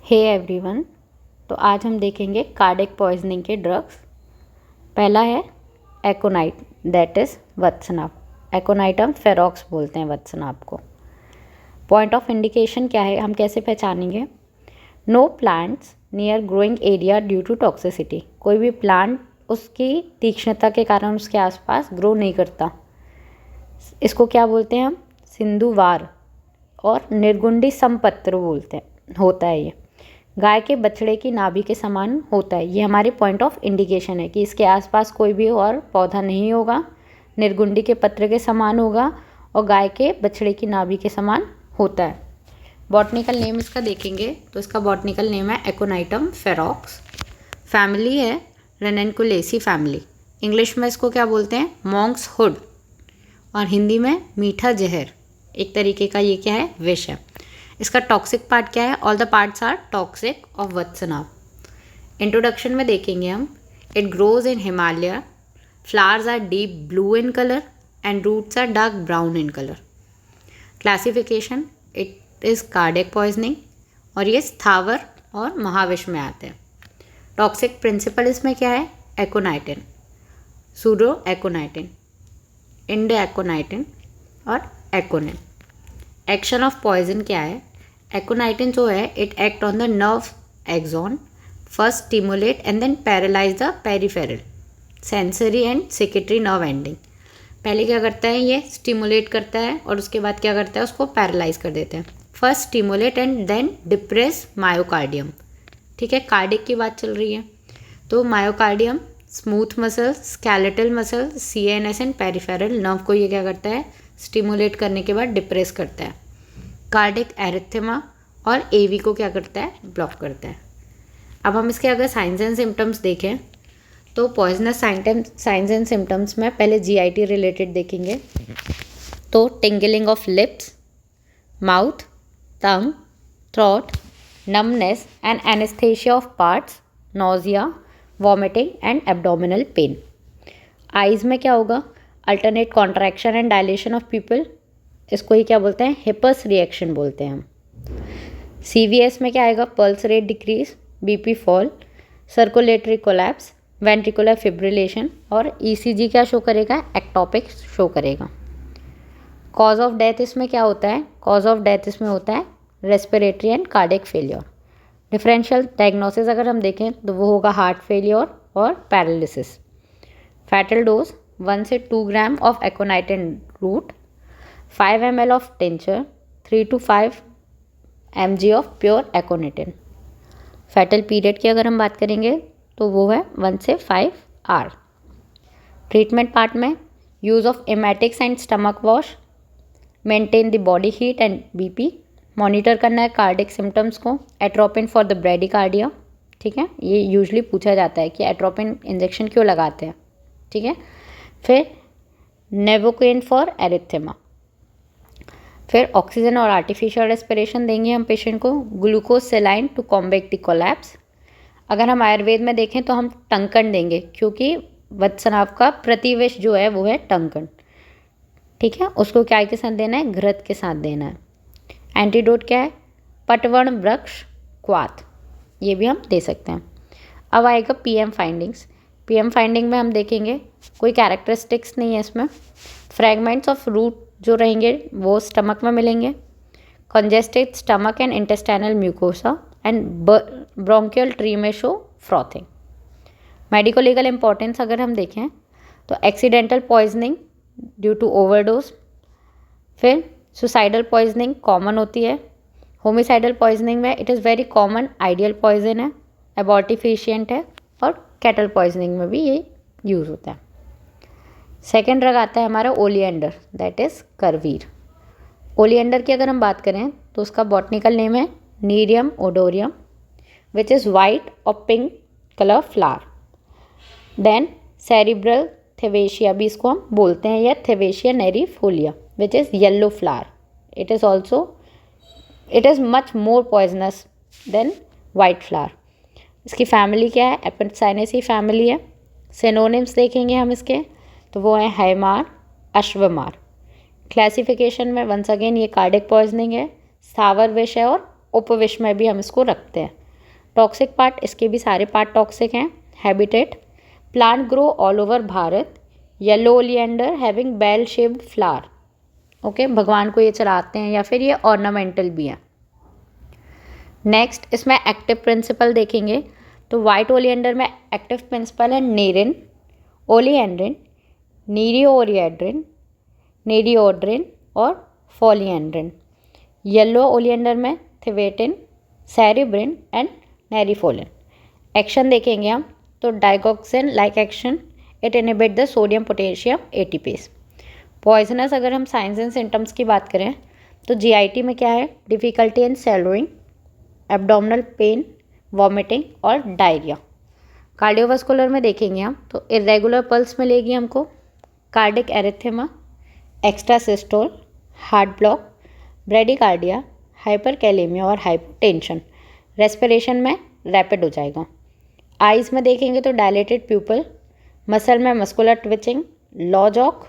Hey everyone. तो आज हम देखेंगे कार्डियक पॉइजनिंग के ड्रग्स। पहला है एकोनाइट, दैट इज़ वत्सनाप। एकोनाइटम फेरोक्स बोलते हैं वत्सनाप को। पॉइंट ऑफ इंडिकेशन क्या है, हम कैसे पहचानेंगे? No plants near growing area due to toxicity. कोई भी प्लांट उसकी तीक्ष्णता के कारण उसके आसपास ग्रो नहीं करता। इसको क्या बोलते हैं हम? सिंधुवार और निर्गुंडी समपत्र बोलते हैं, होता है ये। गाय के बछड़े की नाभि के समान होता है। ये हमारी पॉइंट ऑफ इंडिकेशन है कि इसके आसपास कोई भी और पौधा नहीं होगा, निर्गुंडी के पत्र के समान होगा और गाय के बछड़े की नाभि के समान होता है। बॉटनिकल नेम इसका देखेंगे तो इसका बॉटनिकल नेम है एकोनाइटम फेरोक्स। फैमिली है रेननकुलेसी फैमिली। इंग्लिश में इसको क्या बोलते हैं? Monks hood. और हिंदी में मीठा जहर। एक तरीके का ये क्या है? विष है। इसका टॉक्सिक पार्ट क्या है? All the parts are toxic of वत्सनाप। इंट्रोडक्शन में देखेंगे हम, it grows in Himalaya, flowers are deep blue in colour and roots are dark brown in colour. Classification, it is cardiac poisoning और ये स्थावर और महाविष में आते हैं। टॉक्सिक प्रिंसिपल इसमें क्या है? एकोनाइटिन, सूडो एकोनाइटिन, इंडो एकोनाइटिन और एकोनिन। एक्शन ऑफ पॉइजन क्या है? एकोनाइटिन जो है it act on the nerve axon, first stimulate and then paralyse the peripheral sensory and secretary nerve ending. पहले क्या करता है? ये स्टिमुलेट करता है और उसके बाद क्या करता है? उसको पैरालाइज कर देते हैं। First stimulate and then depress myocardium. ठीक है, कार्डियक की बात चल रही है तो myocardium, smooth muscle, skeletal muscle, CNS and peripheral nerve को ये क्या करता है? स्टिमुलेट करने के बाद डिप्रेस करता है। कार्डिक एरिथेमा और एवी को क्या करता है? ब्लॉक करता है। अब हम इसके अगर साइंस एंड सिम्टम्स देखें तो पॉइजनस साइंस एंड सिम्टम्स में पहले जीआईटी रिलेटेड देखेंगे तो tingling of lips, mouth, tongue, throat, numbness and anaesthesia of parts, nausea, vomiting and abdominal pain. Eyes में क्या होगा? Alternate contraction and dilation of people, इसको ही क्या बोलते हैं? हिपस रिएक्शन बोलते हैं हम। सीवीएस में क्या आएगा? Pulse rate decrease, BP fall, circulatory collapse, ventricular fibrillation और ईसीजी क्या शो करेगा? एक्टोपिक शो करेगा। कॉज ऑफ डेथ इसमें क्या होता है? कॉज ऑफ डेथ इसमें होता है respiratory and cardiac failure. Differential diagnosis अगर हम देखें तो वो होगा हार्ट फेलियर और पैरालिसिस। फैटल डोज 1 से 2 gram of aconitine root, 5 ml of tincture, 3 to 5 mg of pure aconitine. Fatal period की अगर हम बात करेंगे तो वो है 1 से 5 आवर। ट्रीटमेंट पार्ट में use of emetics and stomach wash, maintain the body heat and BP, monitor करना है कार्डिक सिम्टम्स को, एट्रोपिन फॉर द ब्रेडिकार्डिया। ठीक है, ये यूजली पूछा जाता है कि एट्रोपिन इंजेक्शन क्यों लगाते हैं। ठीक है, फिर नेवोक्वेन फॉर एरिथेमा। फिर ऑक्सीजन और आर्टिफिशियल रेस्पिरेशन देंगे हम पेशेंट को, glucose saline to combat the collapse. अगर हम आयुर्वेद में देखें तो हम टंकन देंगे क्योंकि वत्सनाप का प्रतिविष जो है वो है टंकन। ठीक है, उसको क्या के साथ देना है? घृत के साथ देना है। एंटीडोट क्या है? पटवर्ण वृक्ष क्वाथ, ये भी हम दे सकते हैं। अब आएगा पीएम फाइंडिंग्स। पीएम फाइंडिंग में हम देखेंगे कोई कैरेक्टरिस्टिक्स नहीं है इसमें। फ्रैगमेंट्स ऑफ रूट जो रहेंगे वो स्टमक में मिलेंगे। Congested stomach and intestinal mucosa and bronchial tree में show frothing. Medico legal importance अगर हम देखें तो accidental poisoning due to overdose, फिर सुसाइडल पॉइजनिंग कॉमन होती है। होमिसाइडल पॉइजनिंग में it is very common, ideal poison है, एबॉर्टिफिशिएंट है और कैटल पॉइजनिंग में भी ये यूज़ होता है। सेकेंड ड्रग आता है हमारा ओलिएंडर, दैट इज़ करवीर। ओलिएंडर की अगर हम बात करें तो उसका बॉटनिकल नेम है Nerium odorum, which is white और pink colour flower. Then Cerbera thevetia भी इसको हम बोलते हैं, या Thevetia neriifolia, which is yellow flower. It is much more poisonous than white flower. इसकी फैमिली क्या है? एपेंसाइनेसी फैमिली है। सिनोनिम्स देखेंगे हम इसके तो वो है हैमार, अश्वमार। क्लासिफिकेशन में वंस अगेन ये कार्डियक पॉइजनिंग है, स्थावर विष है और उपविश में भी हम इसको रखते हैं। टॉक्सिक पार्ट, इसके भी सारे पार्ट टॉक्सिक हैं। Habitat, plant grow all over Bharat, yellow oleander having bell shaped flower. Okay, भगवान को ये चढ़ाते हैं या फिर ये ऑर्नामेंटल भी है। नेक्स्ट इसमें एक्टिव प्रिंसिपल देखेंगे तो वाइट ओलिएंडर में एक्टिव प्रिंसिपल है नेरिन, ओलिएंड्रिन, नीरियोरिएड्रिन, नेरियोड्रिन और फोलिएंड्रिन। येलो ओलिएंडर में थिवेटिन, सेरिब्रिन एंड नेरिफोलिन। एक्शन देखेंगे हम तो digoxin like action, it inhibit the sodium potassium ATPase. Poisonous अगर हम साइंस एंड सिम्टम्स की बात करें तो जीआईटी में क्या है, difficulty in swallowing, abdominal pain, vomiting और डायरिया। कार्डियोवास्कुलर में देखेंगे हम तो इरेगुलर पल्स मिलेगी हमको, cardiac arrhythmia, extra systole, heart block, bradycardia, hyperkalaemia और हाइपोटेंशन। रेस्पिरेशन में रैपिड हो जाएगा। आइज़ में देखेंगे तो डायलेटेड प्यूपल, मसल में मस्कुलर ट्विचिंग, लॉजॉक,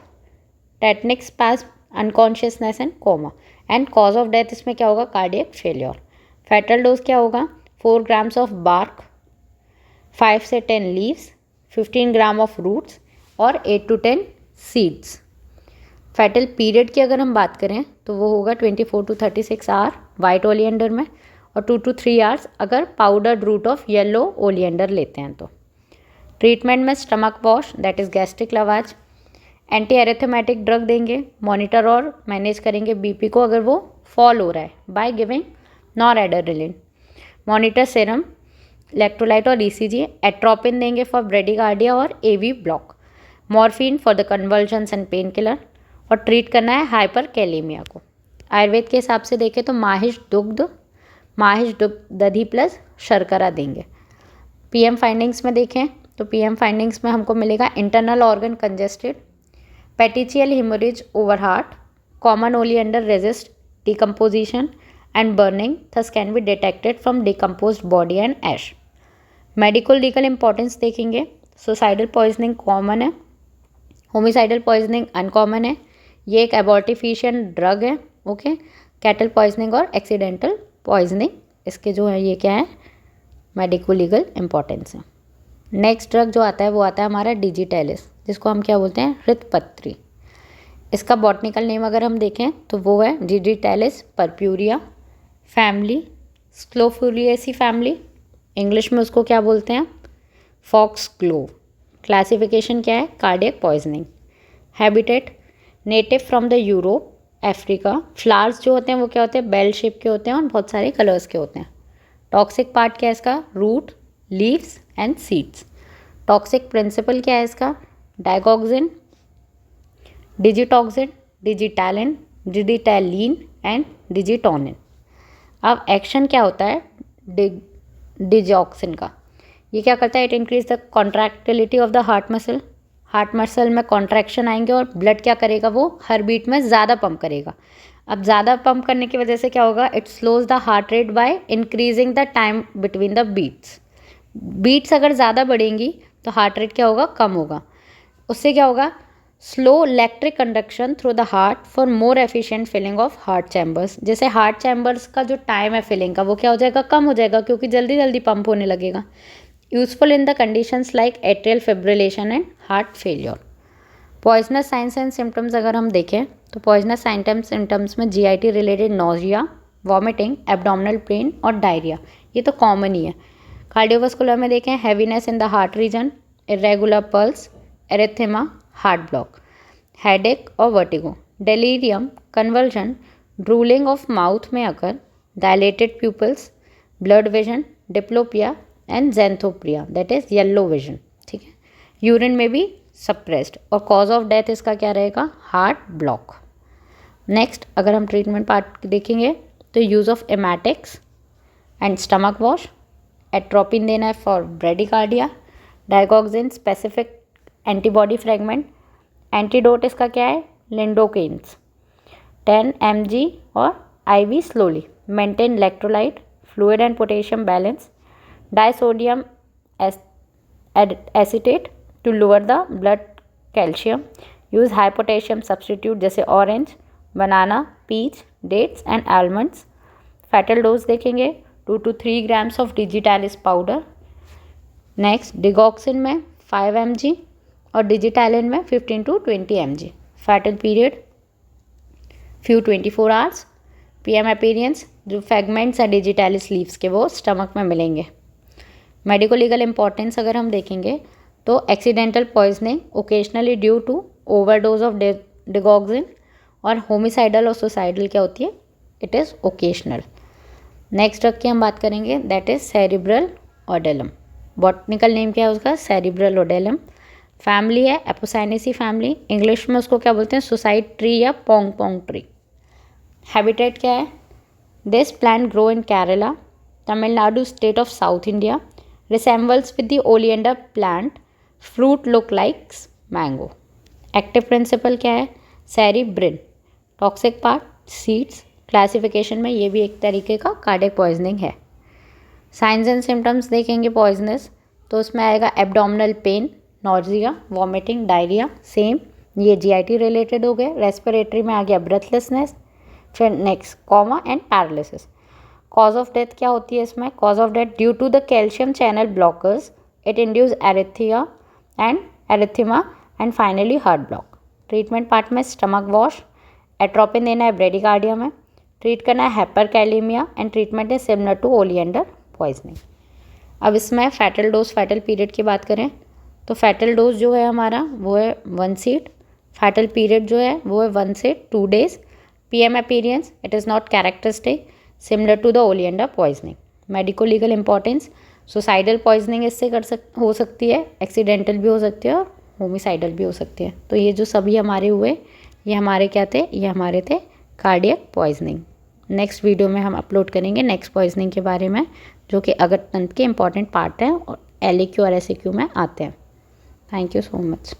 tetanic spasm, unconsciousness and coma. And cause of death इसमें क्या होगा, कार्डियक फेलियर। फैटल डोज क्या होगा, 4 ग्राम्स ऑफ बार्क, 5 से 10 लीव्स, 15 ग्राम ऑफ रूट्स और 8 to 10 सीड्स। फैटल पीरियड की अगर हम बात करें तो वो होगा 24 to 36 आवर वाइट ओलिएंडर में और 2 to 3 आवर्स अगर powdered root of yellow oleander लेते हैं तो। ट्रीटमेंट में stomach wash that is gastric lavage, anti arrhythmic drug देंगे, मॉनिटर और मैनेज करेंगे बीपी को अगर वो फॉल हो रहा है by giving noradrenaline, monitor serum, electrolyte और ईसीजी, एट्रोपिन देंगे फॉर ब्रेडिकार्डिया और AV block, morphine for the convulsions and painkiller और ट्रीट करना है हाइपरकैलेमिया को। आयुर्वेद के हिसाब से देखें तो माहिष दुग्ध, दधी प्लस शर्करा देंगे। पीएम फाइंडिंग्स में देखें तो पीएम फाइंडिंग्स में हमको मिलेगा internal organ congested, petechial haemorrhage over heart, common oleander resist decomposition and burning thus can be detected from decomposed body and ash. Medical legal importance देखेंगे, सुसाइडल पॉइजनिंग कॉमन है, homicidal poisoning uncommon है, ये एक abortifacient drug है। Okay, cattle poisoning और accidental poisoning इसके जो है ये क्या है, मेडिकल लीगल इंपॉर्टेंस है। नेक्स्ट ड्रग जो आता है वो आता है हमारा डिजिटेलिस, जिसको हम क्या बोलते हैं, हृतपत्री। इसका बॉटनिकल नेम अगर हम देखें तो वो है डिजिटेलिस पर्प्यूरिया फैमिली, स्क्लोफुलिएसी फैमिली, इंग्लिश में उसको क्या बोलते हैं, फॉक्स ग्लोव। क्लासिफिकेशन क्या है, cardiac poisoning. Habitat native from the Europe, Africa. Flowers जो होते हैं वो क्या होते हैं, बेल शेप के होते हैं और बहुत सारे कलर्स के होते हैं। टॉक्सिक पार्ट क्या है इसका, root, leaves and seeds. Toxic principle क्या है इसका, डाइगोक्सिन, डिजिटॉक्सिन, डिजिटैलिन, डिजिटैलिन एंड डिजिटोनिन। अब एक्शन क्या होता है डिजॉक्सिन का, ये क्या करता है, it increase the contractility of the heart muscle. Heart muscle में कॉन्ट्रैक्शन आएंगे और ब्लड क्या करेगा, वो हर बीट में ज़्यादा पंप करेगा। अब ज़्यादा पंप करने की वजह से क्या होगा, it slows the heart rate by increasing the time between the beats. Beats अगर ज़्यादा बढ़ेंगी तो हार्ट रेट क्या होगा, कम होगा। उससे क्या होगा, slow electric conduction through the heart for more efficient filling of heart chambers. जैसे हार्ट चैम्बर्स का जो टाइम है फिलिंग का वो क्या हो जाएगा, कम हो जाएगा क्योंकि जल्दी जल्दी पंप होने लगेगा। Useful in the conditions like atrial fibrillation and heart failure. Poisonous signs and symptoms अगर हम देखें तो पॉइजनस साइंस एंड सिम्टम्स में GIT related nausea, vomiting, abdominal pain और डायरिया, ये तो कॉमन ही है। कार्डियोवास्कुलर में देखें heaviness in the heart region, irregular pulse, arrhythmia, heart block, headache और vertigo, delirium, convulsion, drooling of mouth में occur, dilated pupils, blurred vision, diplopia and जेंथोप्रिया that is yellow vision. ठीक है, यूरिन में भी सप्रेस्ड और cause of death इसका क्या रहेगा, हार्ट ब्लॉक। नेक्स्ट अगर हम ट्रीटमेंट पार्ट देखेंगे तो use of emetics and stomach wash, atropine देना है for bradycardia, digoxin specific antibody fragment, antidote इसका क्या है, लिंडोकेन्स 10 mg और IV slowly, maintain electrolyte, fluid and potassium balance, disodium acetate to lower the blood calcium, use high potassium substitute जैसे orange, banana, peach, dates and almonds, fatal dose देखेंगे 2 to 3 grams of digitalis powder. Next digoxin में 5 mg और digitalin में 15 to 20 mg। Fatal period few 24 hours. PM appearance जो fragments है digitalis leaves के वो stomach में मिलेंगे। मेडिको लीगल इंपॉर्टेंस अगर हम देखेंगे तो accidental poisoning occasionally due to overdose of digoxin और होमिसाइडल और सुसाइडल क्या होती है, it is occasional. Next drug की हम बात करेंगे that is Cerbera odollam. Botanical name क्या है उसका, सेरिब्रल ओडेलम। फैमिली है एपोसाइनेसी फैमिली, इंग्लिश में उसको क्या बोलते हैं, सुसाइड ट्री या पोंग पोंग ट्री। हैबिटेट क्या है, this plant grow in Kerala, Tamil Nadu state of south India, resembles with the oleander plant, fruit look likes mango. Active principal क्या है, सेरिब्रिन। टॉक्सिक पार्ट सीड्स, क्लासिफिकेशन में ये भी एक तरीके का कार्डियक पॉइजनिंग है। साइंस एंड सिम्टम्स देखेंगे पॉइजनस तो उसमें आएगा abdominal pain, nausea, vomiting, diarrhoea, same ये जीआईटी रिलेटेड हो गए। रेस्पिरेटरी में आ गया ब्रेथलेसनेस। फिर next coma and paralysis. Cause of death क्या होती है इसमें, cause of death due to the calcium channel blockers, it induce erythema and finally heart block. Treatment part में स्टमक वॉश, एट्रोपिन देना है ब्रेडिकार्डिया में, ट्रीट करना है hyperkalaemia and treatment is similar to oleander poisoning. अब इसमें fatal dose fatal period की बात करें तो फैटल डोज जो है हमारा वो है 1 सीड। फैटल पीरियड जो है वो है 1 से 2 days। PM appearance it is not characteristic similar to the oleander poisoning. Medico legal importance, suicidal poisoning इससे हो सकती है, एक्सीडेंटल भी हो सकती है और होमिसाइडल भी हो सकती है। तो ये जो सभी हमारे हुए ये हमारे क्या थे, ये हमारे थे कार्डियक पॉइजनिंग। नेक्स्ट वीडियो में हम अपलोड करेंगे नेक्स्ट पॉइजनिंग के बारे में जो कि अगर तंत्र के इंपॉर्टेंट पार्ट हैं और LAQ और SAQ में आते हैं। Thank you so much.